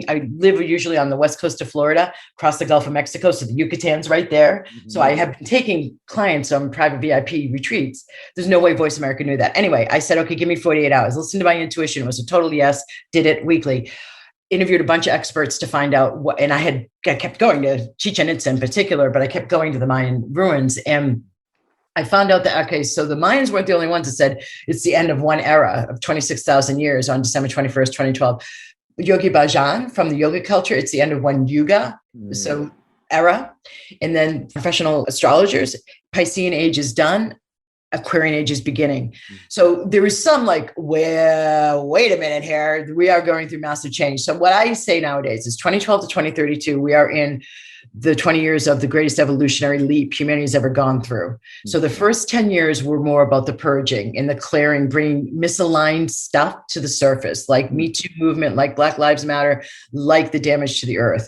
I live usually on the west coast of Florida, across the Gulf of Mexico. So the Yucatan's right there. Mm-hmm. So I have been taking clients on private VIP retreats. There's no way Voice America knew that. Anyway, I said, okay, give me 48 hours. Listen to my intuition. It was a total yes. Did it weekly. Interviewed a bunch of experts to find out what, and I kept going to Chichen Itza in particular, but I kept going to the Mayan ruins. And I found out that, okay, so the Mayans weren't the only ones that said it's the end of one era of 26,000 years on December 21st, 2012. Yogi Bhajan from the yoga culture, it's the end of one yuga. So era. And then professional astrologers, Piscean age is done. Aquarian age is beginning. So there is some like, well, wait a minute here. We are going through massive change. So what I say nowadays is 2012 to 2032, we are in the 20 years of the greatest evolutionary leap humanity's ever gone through. So the first 10 years were more about the purging and the clearing, bringing misaligned stuff to the surface, like Me Too movement, like Black Lives Matter, like the damage to the earth.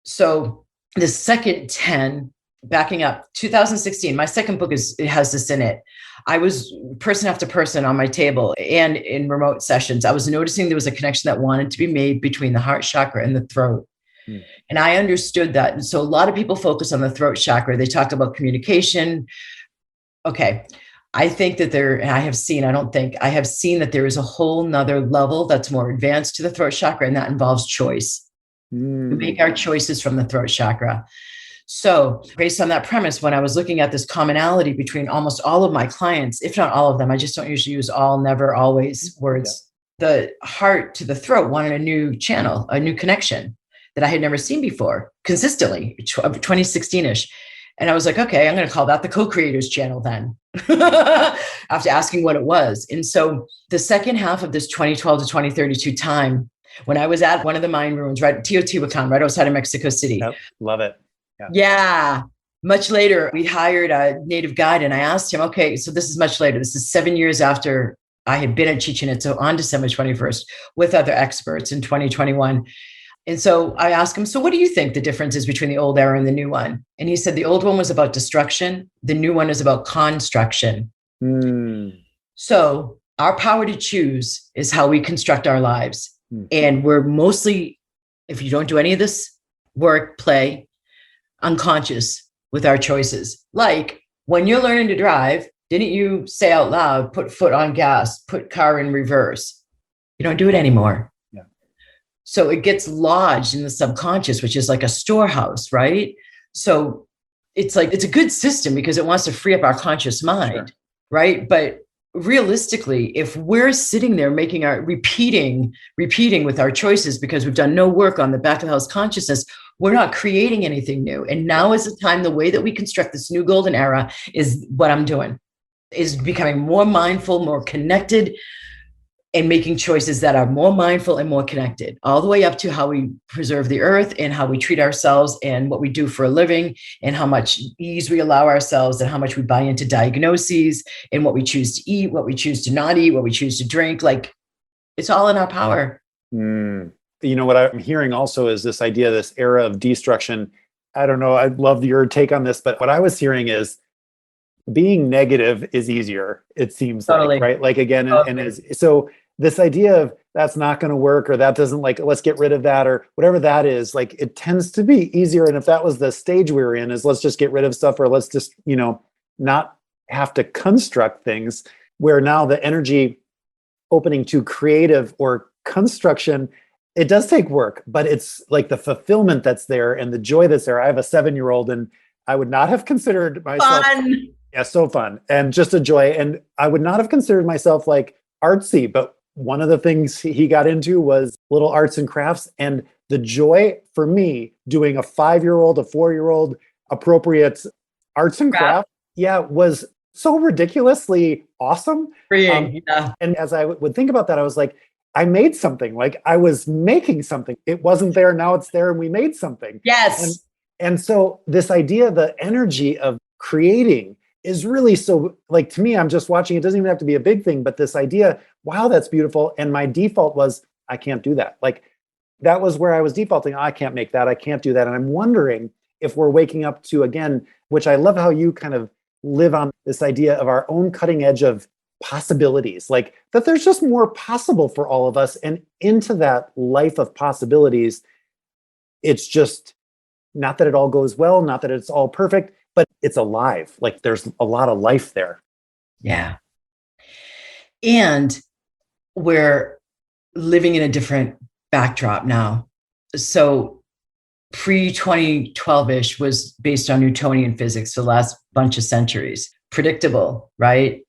So the second 10, backing up, 2016, my second book it has this in it. I was person after person on my table and in remote sessions. I was noticing there was a connection that wanted to be made between the heart chakra and the throat. And I understood that. And so a lot of people focus on the throat chakra. They talk about communication. Okay. I think that I have seen that there is a whole nother level that's more advanced to the throat chakra, and that involves choice. We make our choices from the throat chakra. So based on that premise, when I was looking at this commonality between almost all of my clients, if not all of them, I just don't usually use all, never, always words. Yeah. The heart to the throat wanted a new channel, a new connection that I had never seen before consistently, 2016-ish. And I was like, okay, I'm going to call that the co-creators channel then, after asking what it was. And so the second half of this 2012 to 2032 time, when I was at one of the Mayan ruins, right, Teotihuacan, right outside of Mexico City. Yep, love it. Yeah. Much later, we hired a native guide, and I asked him, okay, so this is much later. This is 7 years after I had been at Chichen Itza on December 21st with other experts in 2021. And so I asked him, so what do you think the difference is between the old era and the new one? And he said, the old one was about destruction. The new one is about construction. So our power to choose is how we construct our lives. And we're mostly, if you don't do any of this work, play, unconscious with our choices. Like when you're learning to drive, didn't you say out loud, put foot on gas, put car in reverse? You don't do it anymore. Yeah. So it gets lodged in the subconscious, which is like a storehouse, right? So it's a good system because it wants to free up our conscious mind, right? But realistically, if we're sitting there making repeating with our choices because we've done no work on the back of the house consciousness, we're not creating anything new. And now is the time, the way that we construct this new golden era is what I'm doing, is becoming more mindful, more connected, and making choices that are more mindful and more connected, all the way up to how we preserve the earth and how we treat ourselves and what we do for a living and how much ease we allow ourselves and how much we buy into diagnoses and what we choose to eat, what we choose to not eat, what we choose to drink. Like it's all in our power. You know, what I'm hearing also is this idea, this era of destruction. I don't know. I'd love your take on this, but what I was hearing is being negative is easier. It seems like, right? Like again, so this idea of that's not going to work, or that doesn't, like, let's get rid of that, or whatever that is, like, it tends to be easier. And if that was the stage we were in, is let's just get rid of stuff, or let's just, not have to construct things, where now the energy opening to creative or construction, it does take work, but it's like the fulfillment that's there and the joy that's there. I have a 7-year-old, and I would not have considered myself. Fun. Yeah, so fun and just a joy. And I would not have considered myself like artsy, but one of the things he got into was little arts and crafts. And the joy for me doing a 5-year-old, a 4-year-old appropriate arts and craft, was so ridiculously awesome. Freeing, And as I would think about that, I was like, I made something. Like I was making something. It wasn't there. Now it's there, and we made something. Yes. And so this idea, the energy of creating is really so, like, to me, I'm just watching. It doesn't even have to be a big thing, but this idea, wow, that's beautiful. And my default was, I can't do that. Like, that was where I was defaulting. I can't make that. I can't do that. And I'm wondering if we're waking up to, again, which I love how you kind of live on this idea of our own cutting edge of possibilities, like that there's just more possible for all of us. And into that life of possibilities, it's just not that it all goes well, not that it's all perfect, but it's alive. Like there's a lot of life there. Yeah. And we're living in a different backdrop now. So pre-2012-ish was based on Newtonian physics the last bunch of centuries. Predictable, right?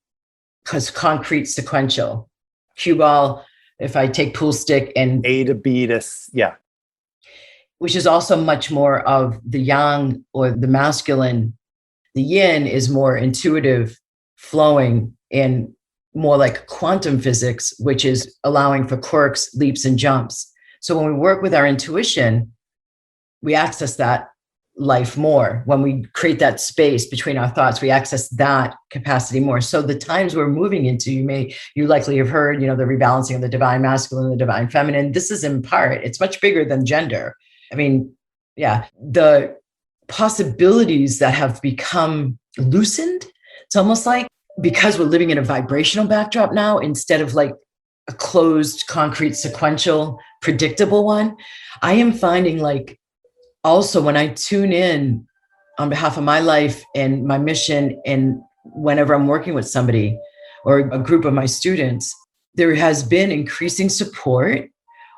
Because concrete, sequential. Cue ball, if I take pool stick and A to B to, yeah. Which is also much more of the yang or the masculine. The yin is more intuitive, flowing, and more like quantum physics, which is allowing for quirks, leaps, and jumps. So when we work with our intuition, we access that life more. When we create that space between our thoughts, we access that capacity more. So the times we're moving into, you likely have heard, the rebalancing of the divine masculine and the divine feminine. This is in part, it's much bigger than gender. I mean, yeah, the possibilities that have become loosened. It's almost like, because we're living in a vibrational backdrop now, instead of like a closed, concrete, sequential, predictable one, I am finding like also when I tune in on behalf of my life and my mission, and whenever I'm working with somebody or a group of my students, there has been increasing support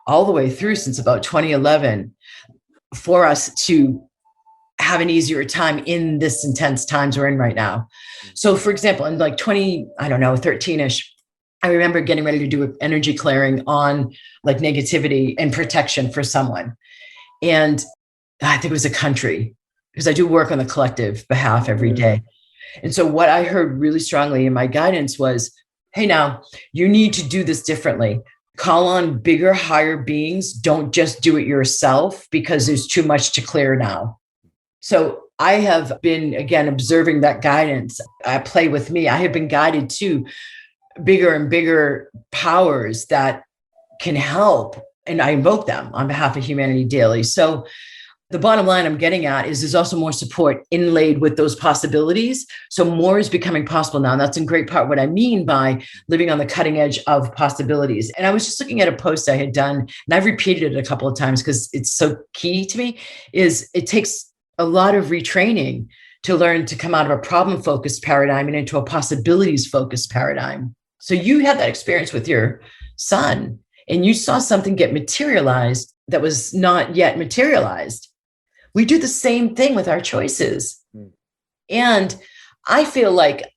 all the way through since about 2011 for us to have an easier time in this intense times we're in right now. So for example, in like 13-ish, I remember getting ready to do an energy clearing on like negativity and protection for someone. And I think it was a country, because I do work on the collective behalf every day. And so what I heard really strongly in my guidance was, hey, now you need to do this differently. Call on bigger, higher beings. Don't just do it yourself, because there's too much to clear now. So I have been, again, observing that guidance. I play with me. I have been guided to bigger and bigger powers that can help. And I invoke them on behalf of humanity daily. So the bottom line I'm getting at is there's also more support inlaid with those possibilities. So more is becoming possible now. And that's in great part what I mean by living on the cutting edge of possibilities. And I was just looking at a post I had done, and I've repeated it a couple of times because it's so key to me, is it takes a lot of retraining to learn to come out of a problem-focused paradigm and into a possibilities-focused paradigm. So you had that experience with your son, and you saw something get materialized that was not yet materialized. We do the same thing with our choices. And I feel like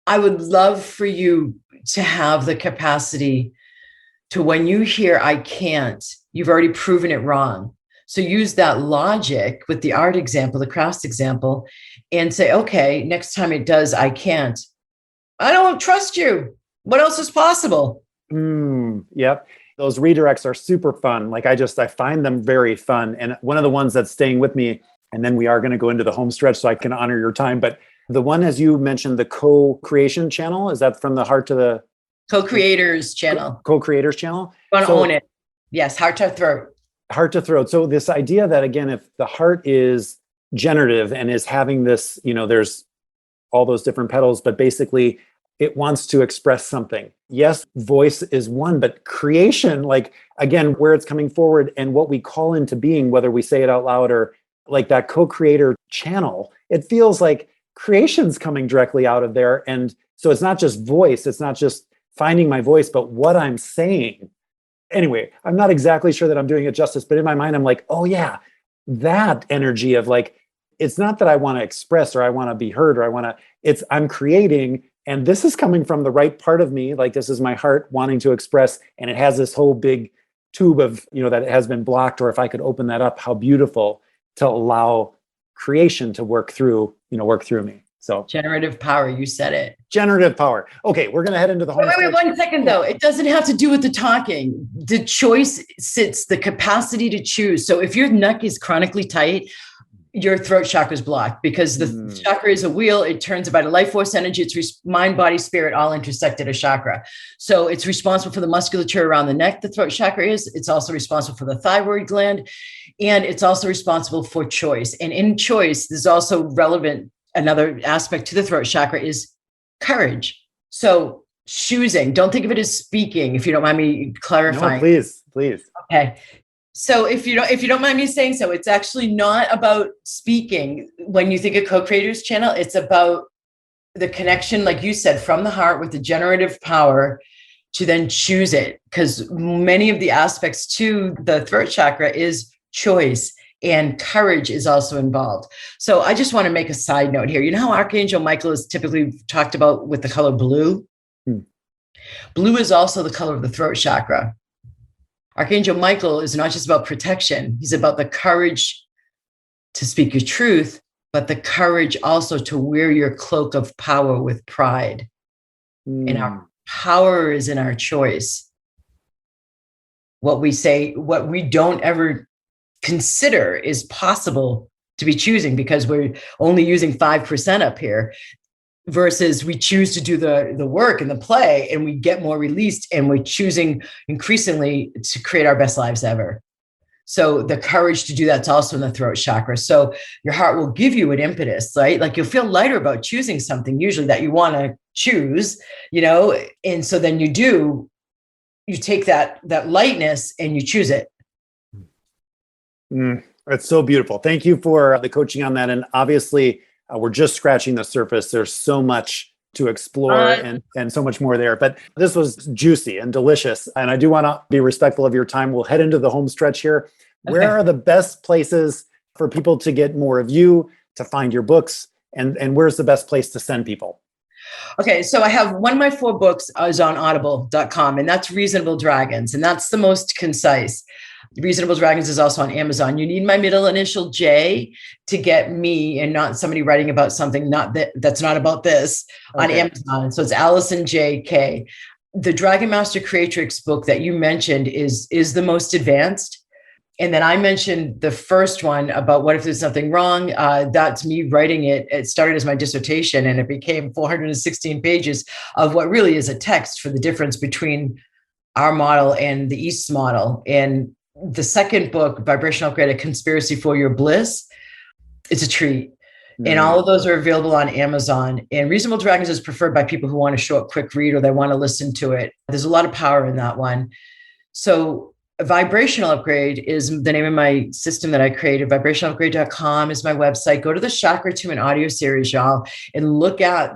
I would love for you to have the capacity to, when you hear I can't, you've already proven it wrong. So use that logic with the art example, the crafts example, and say, okay, next time it does, I can't. I don't trust you. What else is possible? Yep. Those redirects are super fun. Like I find them very fun. And one of the ones that's staying with me, and then we are going to go into the home stretch so I can honor your time. But the one, as you mentioned, the co-creation channel, is that from the Heart to the Co-creators channel? Co-creators channel. Want to own it. Yes. Heart to throat. Heart to throat. So this idea that, again, if the heart is generative and is having this, there's all those different petals, but basically it wants to express something. Yes, voice is one, but creation, like, again, where it's coming forward and what we call into being, whether we say it out loud or like that co-creator channel, it feels like creation's coming directly out of there. And so it's not just voice, it's not just finding my voice, but what I'm saying. Anyway, I'm not exactly sure that I'm doing it justice, but in my mind, I'm like, oh yeah, that energy of like, it's not that I want to express or I want to be heard or I'm creating, and this is coming from the right part of me. Like this is my heart wanting to express, and it has this whole big tube of, that it has been blocked, or if I could open that up, how beautiful to allow creation to work through me. So generative power, you said it. Generative power. Okay, we're going to head into the home. Wait, 1 second though. It doesn't have to do with the talking. The choice sits, the capacity to choose. So if your neck is chronically tight, your throat chakra is blocked, because the chakra is a wheel. It turns about a life force energy. It's mind, body, spirit, all intersect at a chakra. So it's responsible for the musculature around the neck. The throat chakra is. It's also responsible for the thyroid gland. And it's also responsible for choice. And in choice, there's also relevant, another aspect to the throat chakra is courage. So choosing, don't think of it as speaking, if you don't mind me clarifying. No, please. Okay. So if you don't mind me saying so, it's actually not about speaking. When you think of Co-Creators Channel, it's about the connection, like you said, from the heart with the generative power to then choose it. Because many of the aspects to the throat chakra is choice, and courage is also involved. So I just want to make a side note here. You know how Archangel Michael is typically talked about with the color blue? Blue is also the color of the throat chakra. Archangel Michael is not just about protection. He's about the courage to speak your truth, but the courage also to wear your cloak of power with pride. And our power is in our choice. What we say, what we don't ever consider is possible to be choosing, because we're only using 5% up here. Versus we choose to do the work and the play, and we get more released, and we're choosing increasingly to create our best lives ever. So the courage to do that's also in the throat chakra. So your heart will give you an impetus, right? Like you'll feel lighter about choosing something usually that you want to choose, and so then you take that lightness and you choose it. It's so beautiful. Thank you for the coaching on that. And obviously, we're just scratching the surface. There's so much to explore and so much more there. But this was juicy and delicious. And I do want to be respectful of your time. We'll head into the home stretch here. Where are the best places for people to get more of you, to find your books? And where's the best place to send people? Okay, so I have one of my 4 books is on audible.com, and that's Reasonable Dragons. And that's the most concise. Reasonable Dragons is also on Amazon. You need my middle initial J to get me, and not somebody writing about something that's not about this on Amazon. So it's Alison J. Kay. The Dragon Master Creatrix book that you mentioned is the most advanced. And then I mentioned the first one about what if there's something wrong. That's me writing it. It started as my dissertation, and it became 416 pages of what really is a text for the difference between our model and the East's model. And the second book, Vibrational Upgrade, A Conspiracy for Your Bliss, it's a treat. And all of those are available on Amazon. And Reasonable Dragons is preferred by people who want a short, quick read, or they want to listen to it. There's a lot of power in that one. So Vibrational Upgrade is the name of my system that I created. Vibrationalupgrade.com is my website. Go to the Chakra Attunement audio series, y'all, and look at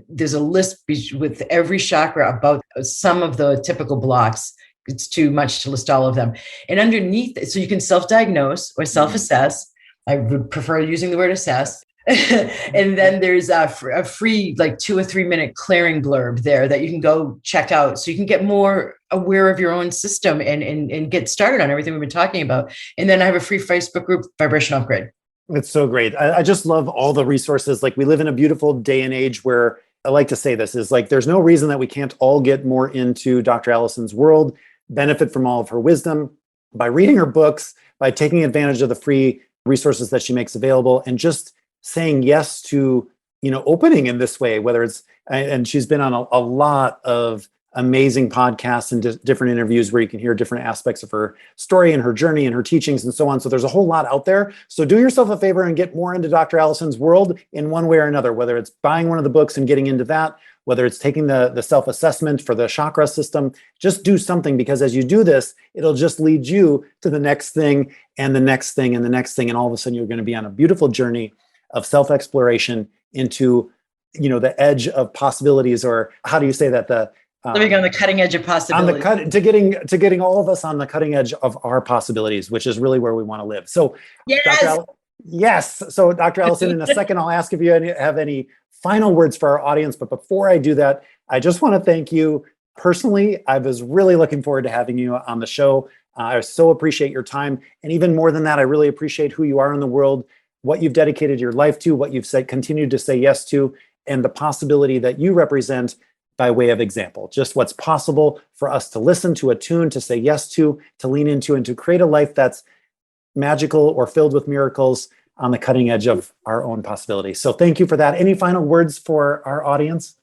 there's a list with every chakra about some of the typical blocks. It's too much to list all of them. And underneath it, so you can self-diagnose or self-assess. I would prefer using the word assess. And then there's a free 2 or 3 minute clearing blurb there that you can go check out, so you can get more aware of your own system and get started on everything we've been talking about. And then I have a free Facebook group, Vibration Upgrade. It's so great. I just love all the resources. Like, we live in a beautiful day and age where, I like to say this, is like, there's no reason that we can't all get more into Dr. Alison's world, benefit from all of her wisdom by reading her books, by taking advantage of the free resources that she makes available, and just saying yes to, opening in this way, whether it's, and she's been on a lot of amazing podcasts and different interviews where you can hear different aspects of her story and her journey and her teachings and so on. So there's a whole lot out there. So do yourself a favor and get more into Dr. Alison's world in one way or another, whether it's buying one of the books and getting into that, whether it's taking the self-assessment for the chakra system. Just do something, because as you do this, it'll just lead you to the next thing and the next thing and the next thing. And all of a sudden you're going to be on a beautiful journey of self-exploration into, the edge of possibilities, or how do you say that? Living on the cutting edge of possibilities. To getting all of us on the cutting edge of our possibilities, which is really where we want to live. So, yes. Yes. So, Dr. Alison, in a second, I'll ask if you have any final words for our audience. But before I do that, I just want to thank you personally. I was really looking forward to having you on the show. I so appreciate your time. And even more than that, I really appreciate who you are in the world, what you've dedicated your life to, what you've continued to say yes to, and the possibility that you represent by way of example. Just what's possible for us to listen, to attune, to say yes to lean into, and to create a life that's magical or filled with miracles on the cutting edge of our own possibilities. So thank you for that. Any final words for our audience?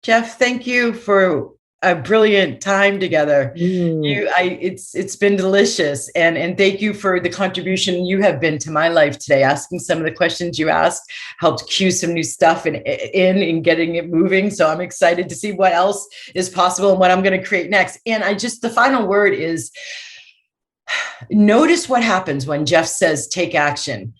Jeff, thank you for a brilliant time together. It's been delicious. And thank you for the contribution you have been to my life today. Asking some of the questions you asked helped cue some new stuff in getting it moving. So I'm excited to see what else is possible and what I'm going to create next. And the final word is notice what happens when Jeff says, take action.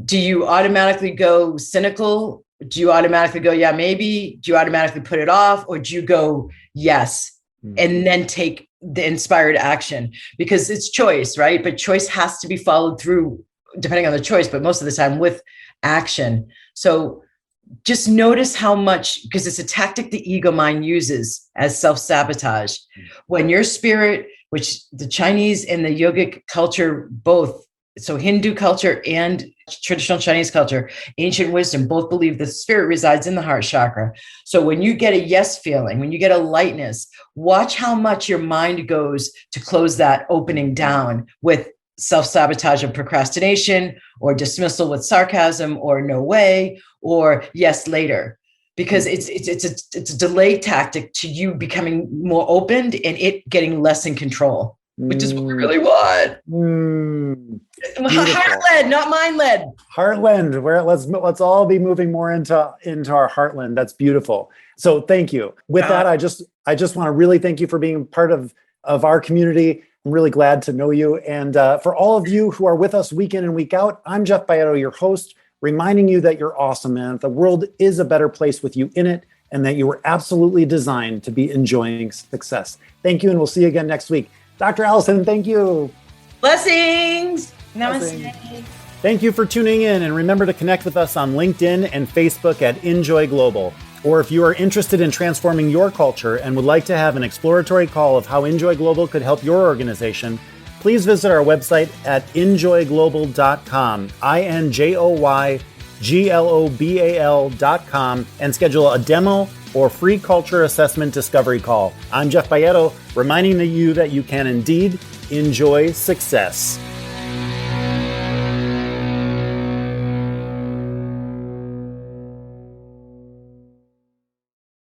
Do you automatically go cynical? Do you automatically go, yeah, maybe? Do you automatically put it off? Or do you go, yes, and then take the inspired action? Because it's choice, right? But choice has to be followed through, depending on the choice, but most of the time with action. So just notice how much, because it's a tactic the ego mind uses as self-sabotage. When your spirit, which the Chinese and the yogic culture both, so Hindu culture and traditional Chinese culture, ancient wisdom, both believe the spirit resides in the heart chakra. So when you get a yes feeling, when you get a lightness, watch how much your mind goes to close that opening down with self-sabotage of procrastination or dismissal with sarcasm or no way or yes later. Because it's a delay tactic to you becoming more opened and it getting less in control. Which is what we really want. Heart-led, not mind-led. Heartland, where let's all be moving more into our heartland. That's beautiful. So thank you. With that, I just want to really thank you for being part of our community. I'm really glad to know you. And for all of you who are with us week in and week out, I'm Jeff Baietto, your host, reminding you that you're awesome, man. The world is a better place with you in it, and that you were absolutely designed to be enjoying success. Thank you, and we'll see you again next week. Dr. Alison, thank you. Blessings. Namaste. Thank you for tuning in, and remember to connect with us on LinkedIn and Facebook at InJoy Global. Or if you are interested in transforming your culture and would like to have an exploratory call of how InJoy Global could help your organization, please visit our website at injoyglobal.com, InJoyGlobal.com, and schedule a demo or free culture assessment discovery call. I'm Jeff Baietto, reminding you that you can indeed enjoy success.